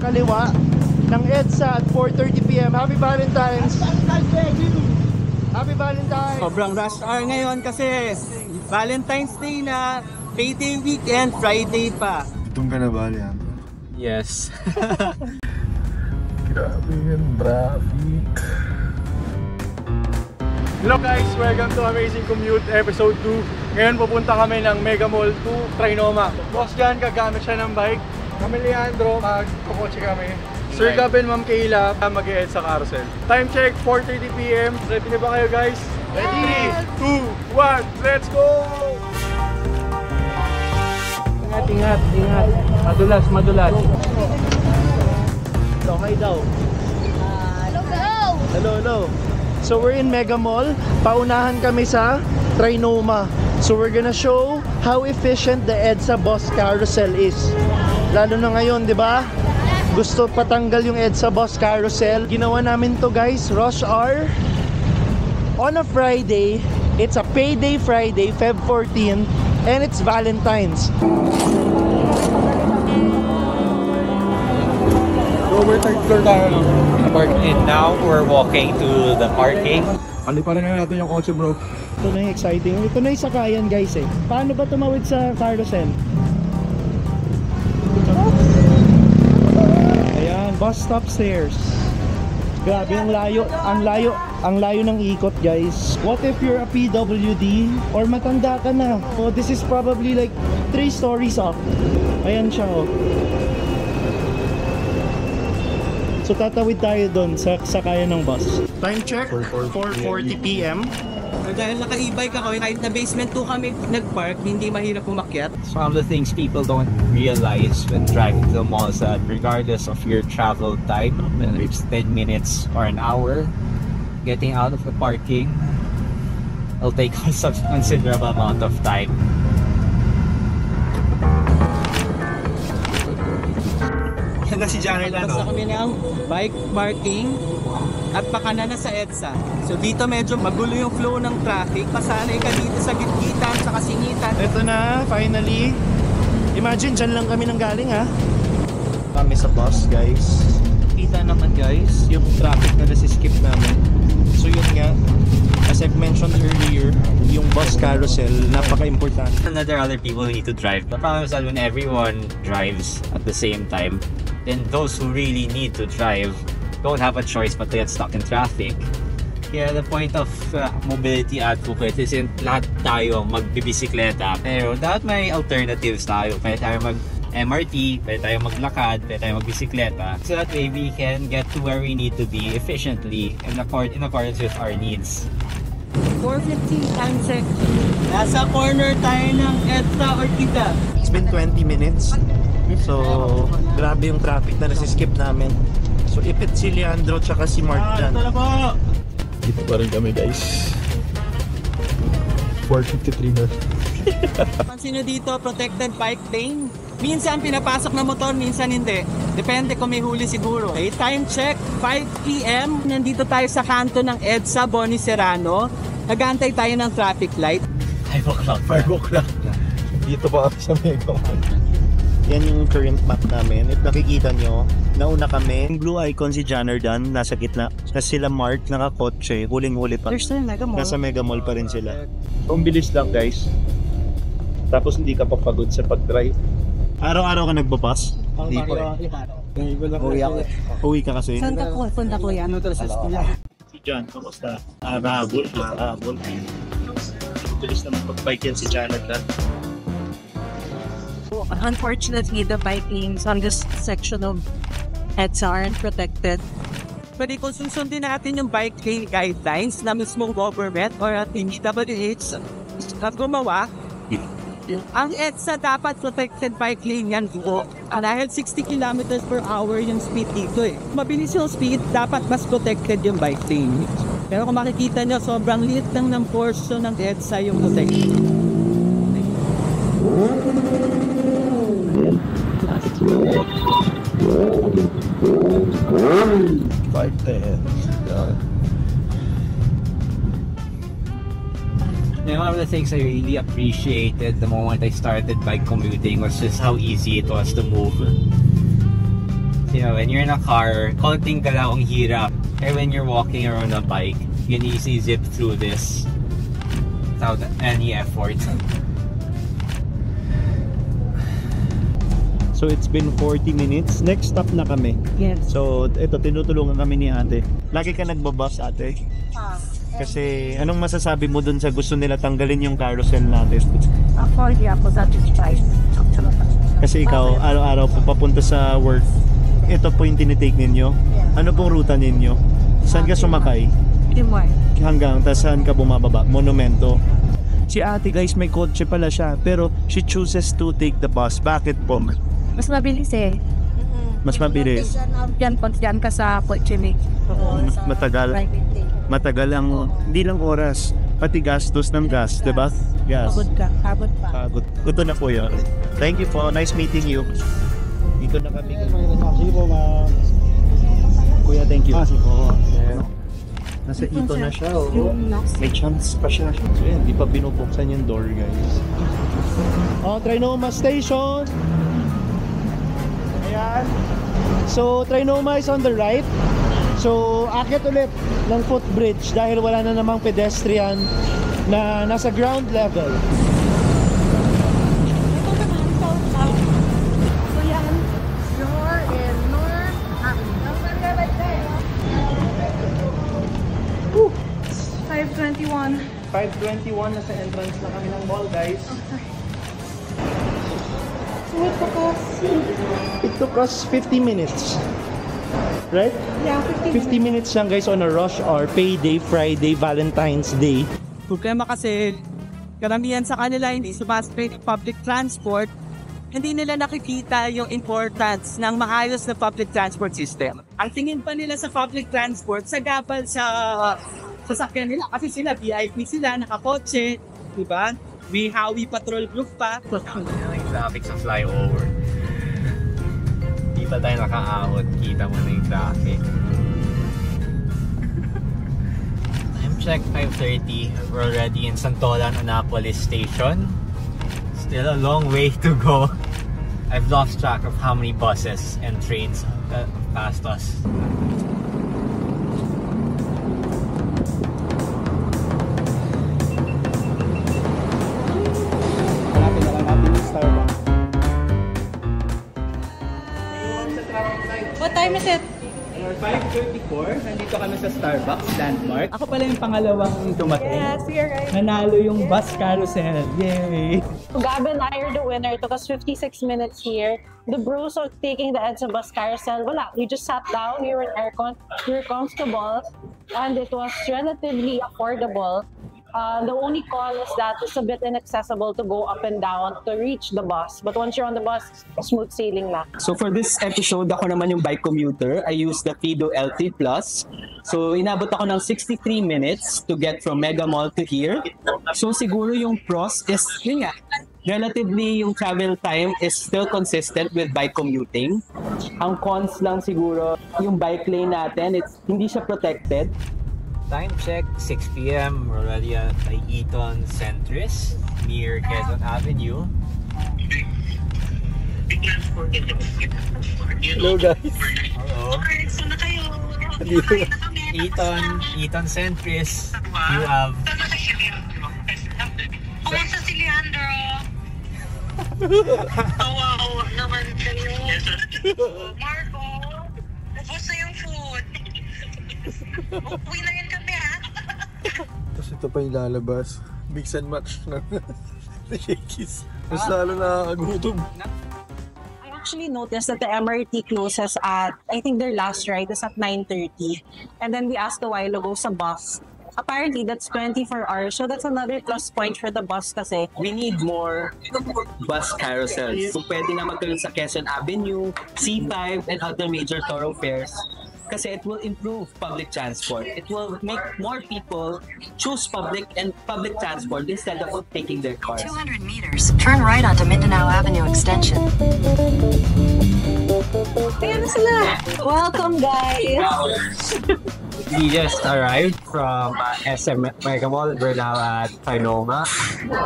kaliwa ng EDSA at 4:30 PM. Happy Valentine's! Happy Valentine's! Sobrang rush hour ngayon kasi Valentine's Day na, payday weekend, Friday pa. Itong ka na ba, Leandro? Yes. Grabe yung traffic. Hello guys! Welcome to Amazing Commute Episode 2. Ngayon pupunta kami ng Mega Mall to Trinoma. Boss Jan, gagamit siya ng bike. Kami Leandro, magkukotse kami. Sir Gab and Ma'am Kayla, mag-e-ed sa carousel. Time check, 4:30 PM. Ready na ba kayo guys? Ready! 3, 2, 1, let's go! Ingat. Madulas. Okay daw. Hello. So we're in Mega Mall. Paunahan kami sa Trinoma. So we're gonna show how efficient the EDSA bus carousel is. Lalo na ngayon, di ba? Gusto patanggal yung EDSA bus carousel. Ginawa namin to guys, rush hour. On a Friday, it's a payday Friday, Feb 14, and it's Valentine's. So we're third floor tayo no? And now we're walking to the parking. Aliparan na natin yung kotse bro. Ito na yung exciting. Ito na yung sakayan guys eh. Paano ba tumawid sa carousel? Ayan, bus stop stairs. Grabe, ang layo ng ikot guys. What if you're a PWD or matanda ka na? Oh, this is probably like 3 stories up. Ayan siya oh. So tatawid tayo doon sa sakayan ng bus. Time check, 4:40 PM. Dahil naka-e-bike ako, kahit na basement 2 kami nag-park, hindi mahirap umakyat. Some of the things people don't realize when driving to the mall is that regardless of your travel time, whether it's 10 minutes or an hour, getting out of the parking will take a considerable amount of time. Yan na si Janet. Basta kami ng bike parking at pakanan na sa EDSA. So dito medyo magulo yung flow ng traffic. Pasanay ka dito sa gitgitan, sa kasingitan. Ito na, finally. Imagine, dyan lang kami nang galing ha. Kami sa bus guys. Kita naman guys, yung traffic na nasiskip namin. So yun nga, as I've mentioned earlier, yung bus carousel, napaka-important. And there are other people who need to drive. The problem is that when everyone drives at the same time, then those who really need to drive don't have a choice but to get stuck in traffic. Kaya the point of mobility advocate isn't lahat tayo magbibisikleta, pero dapat may alternatives tayo. Pwede tayo mag-MRT, pwede tayo maglakad, pwede tayo magbisikleta, so that way we can get to where we need to be efficiently and in accordance with our needs. 4:15 time check. Nasa corner tayo ng EDSA Orchida. It's been 20 minutes. So, grabe yung traffic na nasiskip namin. So, ipit si Leandro tsaka si Mark dyan. Dito pa rin kami guys. 4:53 na. Pansin nyo dito, protected bike lane. Minsan pinapasok na motor, minsan hindi. Depende kung may huli siguro. Okay, time check, 5 PM. Nandito tayo sa kanto ng EDSA Boni Serrano. Nag-aantay tayo ng traffic light. 5 o'clock. Dito pa kami sa Mega Mall. Yan yung current map namin. If nakikita nyo, nauna kami. Yung blue icon si Janardan, nasa gitna. Kasi sila Mark, nakakotse, huling-huli pa. There's still Mega Mall. Nasa Mega Mall pa rin sila. Ang bilis lang guys. Tapos hindi ka papagod sa pag-drive. Araw-araw ka nagbapas? Hindi pa eh. Uwi ka kasi? Punta ko yan. Si John, kamusta? Habol. Bilis naman pag-bike yan si Janardan. Unfortunately, the bike lanes on this section of EDSA aren't protected. Pwede kung susundin natin yung bike lane guidelines na mismong government or at DPWH at gumawa, ang EDSA dapat protected bike lane yan po. Dahil 60 km per hour yung speed dito eh. Mabilis yung speed, dapat mas protected yung bike lane. Pero kung makikita nyo, sobrang liit lang ng portion ng EDSA yung protection. One of the things I really appreciated the moment I started bike commuting was just how easy it was to move. You know, when you're in a car, konting kalaong hirap. And when you're walking or on a bike, you can easily zip through this without any effort. So it's been 40 minutes. Next stop na kami. Yes. So ito, tinutulungan kami ni ate. Lagi ka nagbabas ate? Kasi anong masasabi mo dun sa gusto nila tanggalin yung carousel natin? Ako, hindi ako satisfied. Kasi ikaw, araw-araw po papunta sa work. Ito po yung tinitake ninyo. Ano pong ruta ninyo? Saan ka sumakay? Timor. Hanggang, tas saan ka bumababa? Monumento. Si ate guys, may kotse pala siya. Pero she chooses to take the bus. Bakit po? Mas mabilis eh. Mas mabilis. Diyan ka sa kotse ni. Matagal. Matagal ang, hindi lang oras, pati gastos ng gas, di ba? Gas. Pagod ka. Pagod pa. Pagod. Ito na po yun. Thank you po. Nice meeting you. Dito na kami. Sige po, Kuya, thank you. Sige po. Nasa ito na siya, oh. May chance pa siya. So yan, di pa binubuksan yung door, guys. Oh, Trinoma Station! Ayan. So, Trinoma is on the right. So, akit ulit ng footbridge dahil wala na namang pedestrian na nasa ground level. So yan, you're in North. 521. 5:21 na sa entrance na kami ng mall, guys. It took us 50 minutes. Right? Yeah, 50 minutes lang guys on a rush hour, payday, Friday, Valentine's Day. Problema kasi, karamihan sa kanila hindi sumasakay ng public transport, hindi nila nakikita yung importance ng maayos na public transport system. Ang tingin pa nila sa public transport, sagabal sa sasakyan nila kasi sila VIP sila, nakakotse, di ba? We Howie Patrol Group pa. Traffic sa flyover. Di pa tayo nakaahon, kita mo na yung traffic. Time check 5:30. We're already in Santolan, Annapolis Station. Still a long way to go. I've lost track of how many buses and trains passed us. Hanapin na lang natin yung Starbucks. What time is it? 5:34, nandito kami sa Starbucks Landmark. Ako pala yung pangalawang dumating. Yes, you're right. Nanalo yung bus carousel. Yay! Gab and I are the winner. It took us 56 minutes here. The Bruce was taking the EDSA bus carousel. Wala, we just sat down. We were in aircon. We were comfortable. And it was relatively affordable. The only con is that it's a bit inaccessible to go up and down to reach the bus. But once you're on the bus, smooth sailing na. So for this episode, ako naman yung bike commuter. I used the Fido LT Plus. So inabot ako ng 63 minutes to get from Mega Mall to here. So siguro yung pros is, yun nga, relatively yung travel time is still consistent with bike commuting. Ang cons lang siguro, yung bike lane natin, hindi siya protected. Time check 6 p.m. We're already at Eton Centris near Quezon Avenue. Hello guys. Hello. Eton Centris. You have Kumusta si Leandro? Kawawa naman kayo. Marco, ubos na yung food. Uwi na yan kami ha. Tapos ito pa yung lalabas. Mix and match na Shakey's. Mas lalo nakakagutom. I actually noticed that the MRT closes at, I think their last ride is at 9:30. And then we asked a while ago sa bus. Apparently, that's 24 hours. So that's another plus point for the bus kasi. We need more bus carousels. Kung pwede na magkaroon sa Quezon Avenue, C5, and other major thoroughfares. Kasi it will improve public transport. It will make more people choose public transport instead of taking their cars. 200 meters, turn right onto Mindanao Avenue Extension. Ayan na sila! Welcome, guys! We just arrived from SM Mega Mall. We're now at Trinoma.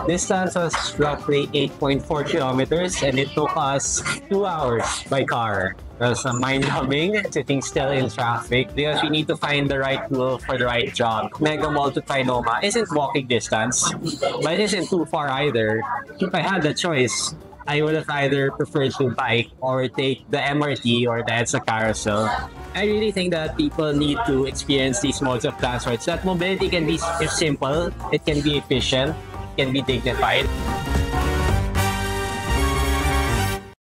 Distance was roughly 8.4 kilometers and it took us 2 hours by car. was mind-numbing sitting still in traffic because you need to find the right tool for the right job. Mega Mall to Trinoma isn't walking distance, but it isn't too far either. If I had the choice, I would have either preferred to bike or take the MRT or the EDSA Carousel. I really think that people need to experience these modes of transport so that mobility can be simple, it can be efficient, it can be dignified.